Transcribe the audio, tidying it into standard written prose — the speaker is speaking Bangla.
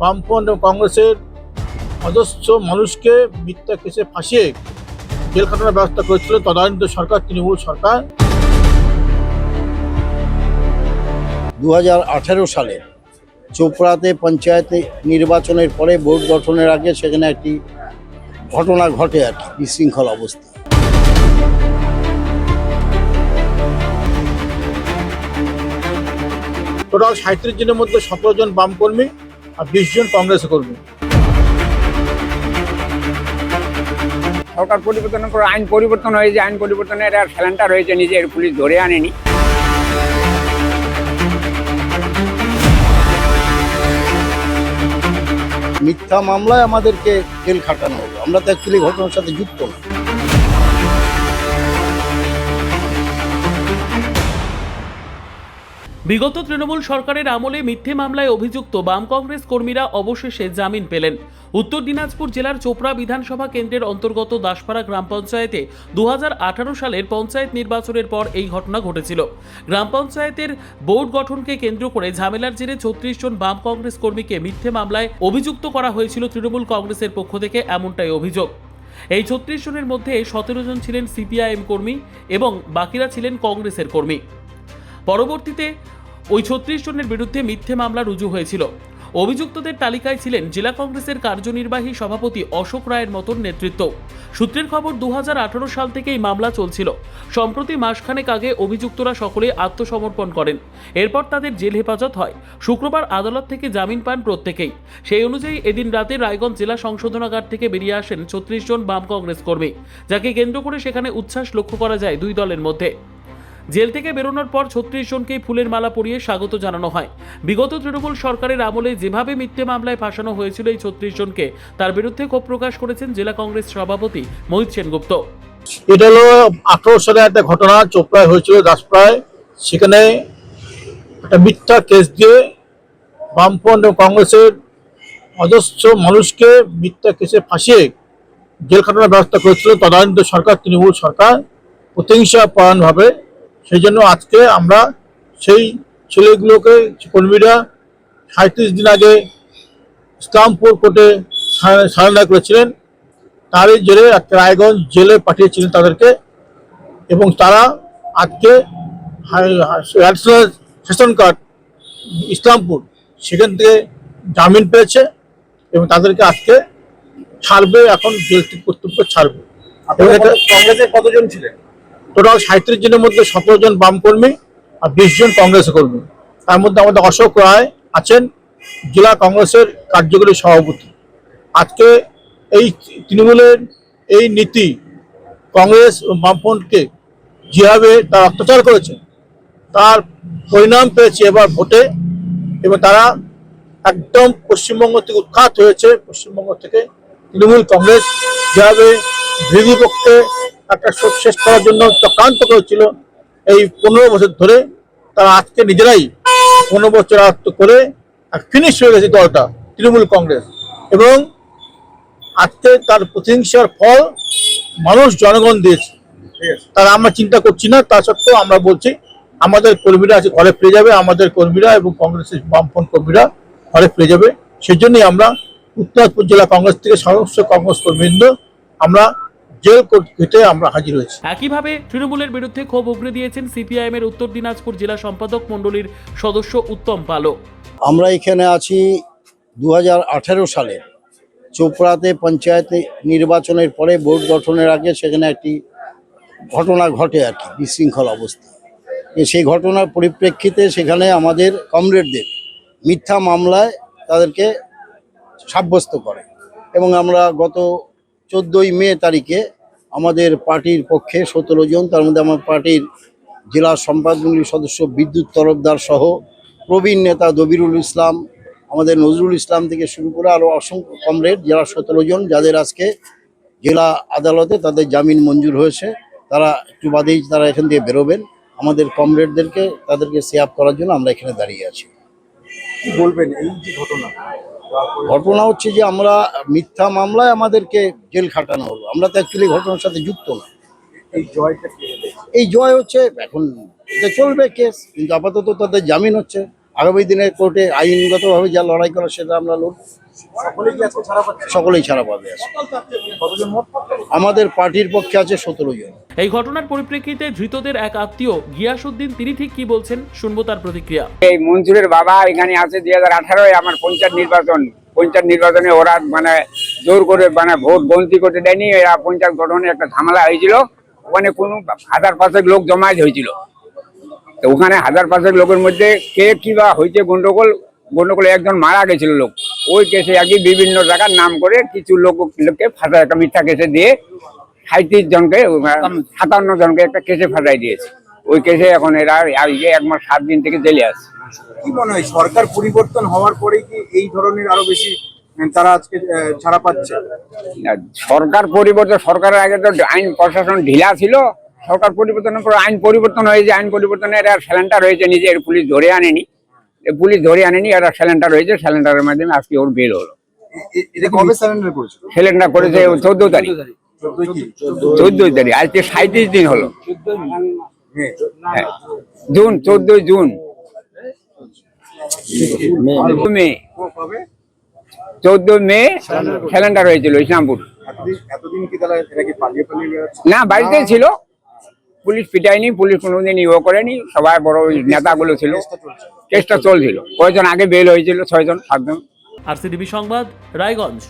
বামফ্রন্ট এবং কংগ্রেসের অজস্র মানুষকে মিথ্যা কেসে ফাঁসিয়ে জেল খাটানোর ব্যবস্থা করেছিল তদানীন্তন সরকার, তৃণমূল সরকার। 2018 সালে চোপড়াতে পঞ্চায়েত নির্বাচনের পরে বোর্ড গঠনের আগে সেখানে একটি ঘটনা ঘটে আর কি, বিশৃঙ্খল অবস্থা। টোটাল 37 জনের মধ্যে 17 জন বাম কর্মী আর 20 জন কংগ্রেস কর্মী। সরকার পরিবর্তন করে আইন পরিবর্তন হয়েছে, আইন পরিবর্তনের আর স্যালেন্ডার হয়েছে, নিজের পুলিশ ধরে আনেনি। মিথ্যা মামলায় আমাদেরকে জেল খাটানো হলো। আমরা তো অ্যাকচুয়ালি ঘটনার সাথে যুক্ত না। বিগত তৃণমূল সরকারের আমলে মিথ্যে মামলায় অভিযুক্ত বাম কংগ্রেস কর্মীরা অবশেষে জামিন পেলেন। উত্তর দিনাজপুর জেলার চোপড়া বিধানসভা কেন্দ্রের অন্তর্গত দাসপাড়া গ্রাম পঞ্চায়েতে 2018 সালের পঞ্চায়েত নির্বাচনের পর এই ঘটনা ঘটেছিল। গ্রাম পঞ্চায়েতের বোর্ড গঠনকে কেন্দ্র করে ঝামেলার জেরে 36 জন বাম কংগ্রেস কর্মীকে মিথ্যে মামলায় অভিযুক্ত করা হয়েছিল তৃণমূল কংগ্রেসের পক্ষ থেকে, এমনটাই অভিযোগ। এই 36 জনের মধ্যে 17 জন ছিলেন সিপিআইএম কর্মী এবং বাকিরা ছিলেন কংগ্রেসের কর্মী। পরবর্তীতে ওই 36 জনের বিরুদ্ধে মিথ্যে মামলা রুজু হয়েছিল। অভিযুক্তদের তালিকায় ছিলেন জেলা কংগ্রেসের কার্যনির্বাহী সভাপতি অশোক রায়ের মতন নেতৃত্ব। সূত্রের খবর 2018 সাল থেকে এই মামলা চলছিল। সম্প্রতি মাসখানেক আগে অভিযুক্তরা সকলে আত্মসমর্পণ করেন। এরপর তাদের জেল হেফাজত হয়। শুক্রবার আদালত থেকে জামিন পান প্রত্যেকেই। সেই অনুযায়ী এদিন রাতে রায়গঞ্জ জেলা সংশোধনাগার থেকে বেরিয়ে আসেন 36 জন বাম কংগ্রেস কর্মী, যাকে কেন্দ্র করে সেখানে উচ্ছ্বাস লক্ষ্য করা যায় দুই দলের মধ্যে। জেল থেকে বেরোনোর পর 36 জনকেই ফুলের মালা পরিয়ে স্বাগত জানানো হয়। বিগত তৃণমূল সরকারের আমলে যেভাবে মিথ্যে মামলায় ফাঁসানো হয়েছিল এই 36 জনকে, তার বিরুদ্ধে ক্ষোভ প্রকাশ করেছেন জেলা কংগ্রেস সভাপতি মোহিত সেনগুপ্ত। এটা হলো 18 সালে একটা ঘটনা চোপড়ায় হয়েছিল, দাসপাড়ায়। সেখানে একটা মিথ্যা কেস দিয়ে বামফ্রন্ট এবং কংগ্রেসের অজস্র মানুষকে মিথ্যা কেসে ফাঁসিয়ে জেল খাটানোর ব্যবস্থা করেছিল তদানীন্তন সরকার, তৃণমূল সরকার, প্রতিহিংসা পরায়ণভাবে। সেই জন্য আজকে আমরা সেই ছেলেগুলোকে, কর্মীরা 37 দিন আগে ইসলামপুর কোর্টে সারেন্ডার করেছিলেন। তারই জেলে রায়গঞ্জ জেলে পাঠিয়েছিলেন তাদেরকে, এবং তারা আজকে সেশন কোর্ট ইসলামপুর সেখান থেকে জামিন পেয়েছে এবং তাদেরকে আজকে ছাড়বে, এখন জেল থেকে কর্তৃপক্ষ ছাড়বে। কংগ্রেসের কতজন ছিলেন? টোটাল 37 জনের মধ্যে 17 জন বাম কর্মী আর 20 জন কংগ্রেস কর্মী। তার মধ্যে আমাদের অশোক রায় আছেন, জেলা কংগ্রেসের কার্যকরী সভাপতি। আজকে এই তৃণমূলের এই নীতি কংগ্রেস ও বামফ্রন্টকে যেভাবে তারা অত্যাচার করেছে, তার পরিণাম পেয়েছে এবার ভোটে, এবং তারা একদম পশ্চিমবঙ্গ থেকে উৎখাত হয়েছে। পশ্চিমবঙ্গ থেকে তৃণমূল কংগ্রেস যেভাবে বিরোধী পক্ষে একটা শেষ করার জন্য চক্রান্ত করেছিল এই 15 বছর ধরে, তারা আজকে নিজেরাই 15 বছর আত্ম করে ফিনিশ হয়ে গেছে দলটা তৃণমূল কংগ্রেস। এবং আজকে তার প্রতিহিংসার ফল মানুষ, জনগণ দিয়েছে। তারা আমরা চিন্তা করছি না, তা সত্ত্বেও আমরা বলছি আমাদের কর্মীরা আজকে ঘরে ফিরে যাবে, আমাদের কর্মীরা এবং কংগ্রেসের বামফ্রন্ট কর্মীরা ঘরে ফিরে যাবে। সেজন্যই আমরা উত্তরদিনাজপুর জেলা কংগ্রেস থেকে সমস্ত কংগ্রেস কর্মীবৃন্দ আমরা জেল কোর্ট ঘেটে আমরা হাজির হয়েছি। একইভাবে তৃণমূলের বিরুদ্ধে ক্ষোভ উগরে দিয়েছেন সিপিআইএম এর উত্তর দিনাজপুর জেলা সম্পাদক মণ্ডলীর সদস্য উত্তম পালও। আমরা এখানে আছি 2018 সালে চোপড়াতে পঞ্চায়েত নির্বাচনের পরে বোর্ড গঠনের আগে সেখানে একটি ঘটনা ঘটে আর কি, বিশৃঙ্খল অবস্থা। সেই ঘটনার পরিপ্রেক্ষিতে সেখানে আমাদের কমরেডদের মিথ্যা মামলায় তাদেরকে সাব্যস্ত করে, এবং আমরা গত 14ই মে তারিখে আমাদের পার্টির পক্ষে 17 জন, তার মধ্যে আমার পার্টির জেলা সম্পাদকমণ্ডলীর সদস্য বিদ্যুৎ তরফদার সহ প্রবীণ নেতা দবিরুল ইসলাম, আমাদের নজরুল ইসলাম থেকে শুরু করে আরও অসংখ্য কমরেড, যারা 17 জন, যাদের আজকে জেলা আদালতে তাদের জামিন মঞ্জুর হয়েছে। তারা একটু বাদেই তারা এখান থেকে বেরোবেন। আমাদের কমরেডদেরকে তাদেরকে সেভ করার জন্য আমরা এখানে দাঁড়িয়ে আছি। কি বলবেন এই যে ঘটনা হচ্ছে যে আমরা মিথ্যা মামলায় আমাদেরকে জেল খাটানো হলো। আমরা তো অ্যাকচুয়ালি ঘটনার সাথে যুক্ত না। এই জয়টা হচ্ছে এখন এটা চলবে কেস, কিন্তু আপাতত তাদের জামিন হচ্ছে। আগামী দিনে কোর্টে আইনগতভাবে যা লড়াই করা সেটা আমরা লড়ব। সকলেই কি আজকে ছাড়া পাচ্ছে? সকলেই ছাড়া পাবে আজকে। কতজন মোট? আমাদের পার্টির পক্ষে আছে 17 জন। এই ঘটনার পরিপ্রেক্ষিতে ধৃতদের এক আত্মীয় গিয়াসউদ্দিন তিনি ঠিক কি বলছেন শুনবো তার প্রতিক্রিয়া। এই মনসুরের বাবা এখানে আছে 2018 আমার পঞ্চায়েত নির্বাচনে ওরা মানে জোর করে মানে ভোট গণতি করতে দেয়নি, এরা পঞ্চায়েত গঠনে একটা ঝামেলা হয়েছিল, ওখানে কোনো 1000-500 লোক জমায়েত হয়েছিল। তো ওখানে 1000-500 লোকের মধ্যে কে কি বা হয়েছে গন্ডগোলে একজন মারা গেছিল লোক, ওই কেসে আর কি বিভিন্ন জায়গার নাম করে কিছু লোককে ফাঁসায়, একটা মিথ্যা কেসে দিয়ে 37 জনকে 57 জনকে একটা কেসে ফাঁসাই দিয়েছে। ওই কেসে এখন এরা 1 মাস 7 দিন থেকে জেলে আছে। কি মনে হয় সরকার পরিবর্তন হওয়ার পরে কি এই ধরনের আরো বেশি তারা আজকে ছাড়া পাচ্ছে? আর সরকার পরিবর্তন, সরকারের আগে তো আইন প্রশাসন ঢিলা ছিল, সরকার পরিবর্তনের পর আইন পরিবর্তন হয়েছে, আইন পরিবর্তনে এরা স্যালেন্ডার হয়েছে, নিজের পুলিশ ধরে আনেনি, এরা স্যালেন্ডার হয়েছে, স্যালেন্ডারের মাধ্যমে আজকে ওর বেল হলো। এটা কবে সারেন্ডার করেছিল? স্যালেন্ডার করেছে 14 তারিখ, 14 তারিখ, আজকে 37 দিন হলো। হ্যাঁ, জুন 14 জুন মে 14 মে স্যালেন্ডার হয়েছিল ইসলামপুর। এতদিন কি তারা এরা কি পালিয়ে বেড়াচ্ছে? না, বাড়িতেই ছিল, পুলিশ পিটায়নি, পুলিশ কোনোদিন ইয়ে করেনি, সবাই বড় নেতাগুলো ছিল, কেসটা চলছিল। কয়েকজন আগে বেল হয়েছিল, 6 জন 7 জন। RCTV সংবাদ, রায়গঞ্জ।